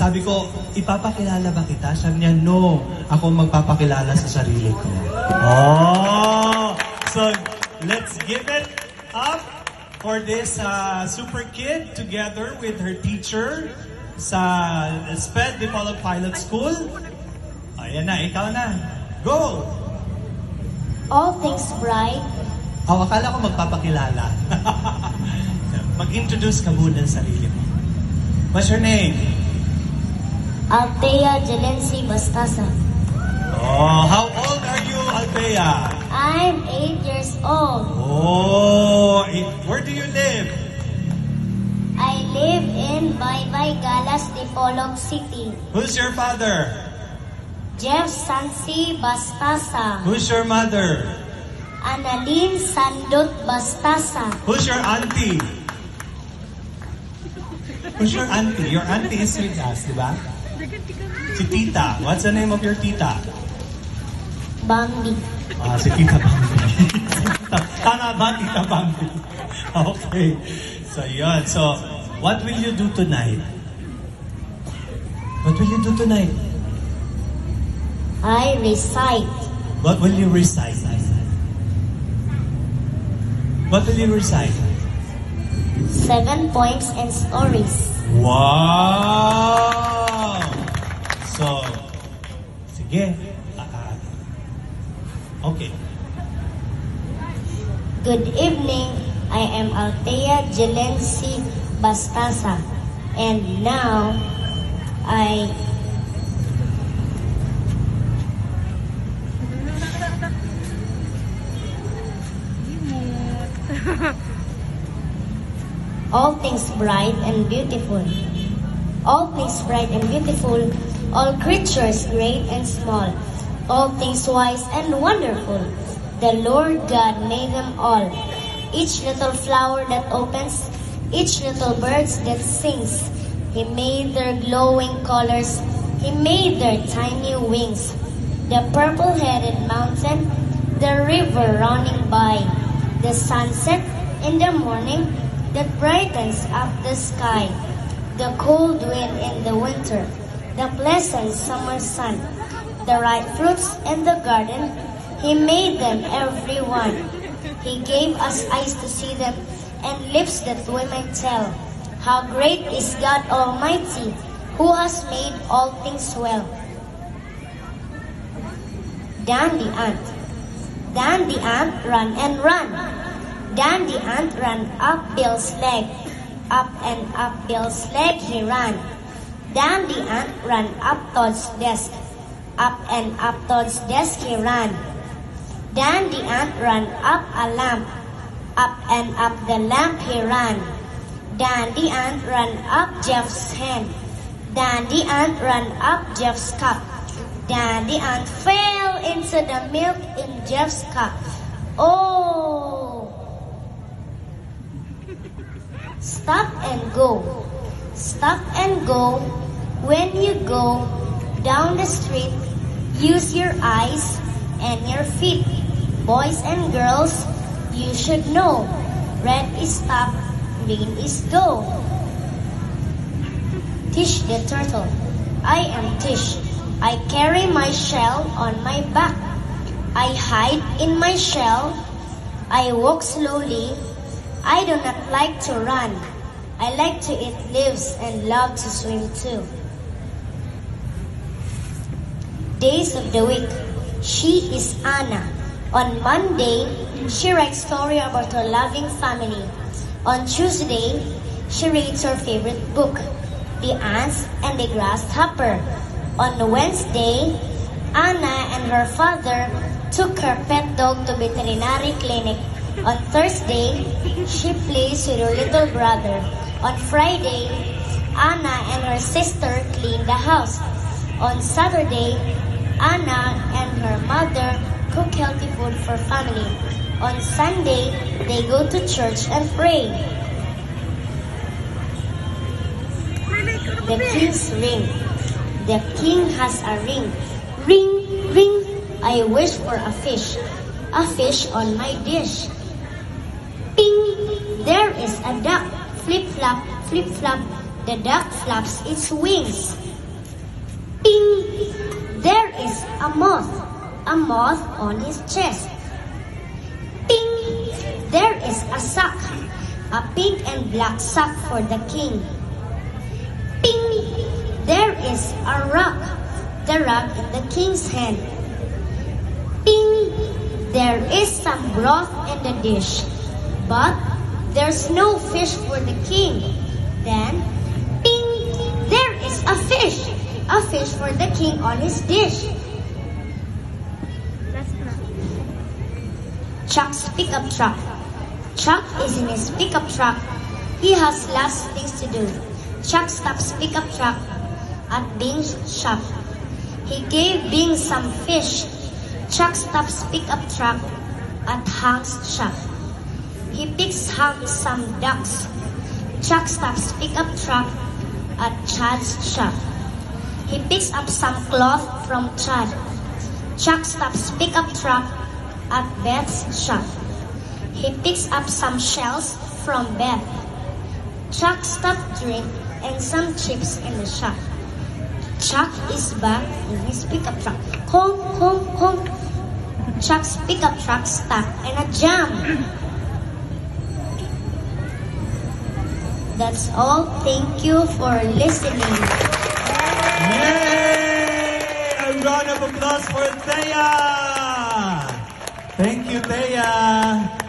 Sabi ko, ipapakilala ba kita? Sabi niya, no. Ako magpapakilala sa sarili ko. Oh! So, let's give it up for this super kid together with her teacher sa SPED Dipolog Pilot School. Ayan na, ikaw na. Go! All things bright. Oh, akala ko magpapakilala. Mag-introduce ka muna ng sarili mo. What's your name? Althea Jelency Bastasa. Oh, how old are you, Althea? I'm 8 years old. Oh, where do you live? I live in Baybay Galas, Dipolog City. Who's your father? Jeff Sansi Bastasa. Who's your mother? Annalyn Sandot Bastasa. Who's your auntie? Who's your auntie? Your auntie is with us, di ba? Si Tita. What's the name of your Tita? Bambi. Si Tita Bambi. Tama ba, Tita Bambi? Okay. So, yun. So, what will you do tonight? What will you do tonight? I recite What will you recite? What will you recite? 7 poems and stories. Wow! So, sige. Okay. Good evening. I am Althea Jelency Bastasa. And now, all things bright and beautiful. All things bright and beautiful. All creatures great and small. All things wise and wonderful. The Lord God made them all. Each little flower that opens, each little bird that sings. He made their glowing colors. He made their tiny wings. The purple-headed mountain, the river running by, the sunset in the morning that brightens up the sky, the cold wind in the winter, the pleasant summer sun, the ripe fruits in the garden. He made them every one. He gave us eyes to see them and lips that we might tell how great is God Almighty, who has made all things well. Dan the ant. Dan the ant ran and ran. Dan the ant ran up Bill's leg. Up and up Bill's leg he ran. Dan the ant ran up Todd's desk. Up and up Todd's desk he ran. Dan the ant ran up a lamp. Up and up the lamp he ran. Dan the ant ran up Jeff's hand. Dan the ant ran up Jeff's cup. Dan the ant fell into the milk in Jeff's cup. Oh! Stop and go. Stop and go. When you go down the street, use your eyes and your feet. Boys and girls, you should know. Red is stop, green is go. Tish the turtle. I am Tish. I carry my shell on my back. I hide in my shell. I walk slowly. I do not like to run. I like to eat leaves and love to swim too. Days of the week. She is Anna. On Monday, she writes story about her loving family. On Tuesday, she reads her favorite book, The Ants and the Grasshopper. On Wednesday, Anna and her father took her pet dog to veterinary clinic. On Thursday, she plays with her little brother. On Friday, Anna and her sister clean the house. On Saturday, Anna and her mother cook healthy food for family. On Sunday, they go to church and pray. The king's ring. The king has a ring. Ring, ring, I wish for a fish. A fish on my dish. Ping, there is a duck. Flip-flop, The duck flaps its wings. Ping! There is a moth on his chest. Ping! There is a sack, a pink and black sack for the king. Ping! There is a rug, the rug in the king's hand. Ping! There is some broth in the dish, but there's no fish for the king. Then, ping! There is a fish for the king on his dish. Chuck's pickup truck. Chuck is in his pickup truck. He has lots of things to do. Chuck stops pickup truck at Bing's shop. He gave Bing some fish. Chuck stops pickup truck at Hank's shop. He picks Hank some ducks. Chuck stops pickup truck at Chad's shop. He picks up some cloth from Chad. Chuck stops pickup truck at Beth's shop. He picks up some shells from Beth. Chuck stops drink and some chips in the shop. Chuck is back in his pickup truck. Honk, honk, honk. Chuck's pickup truck stuck in a jam. That's all. Thank you for listening. Yay! A round of applause for Thea! Thank you, Thea!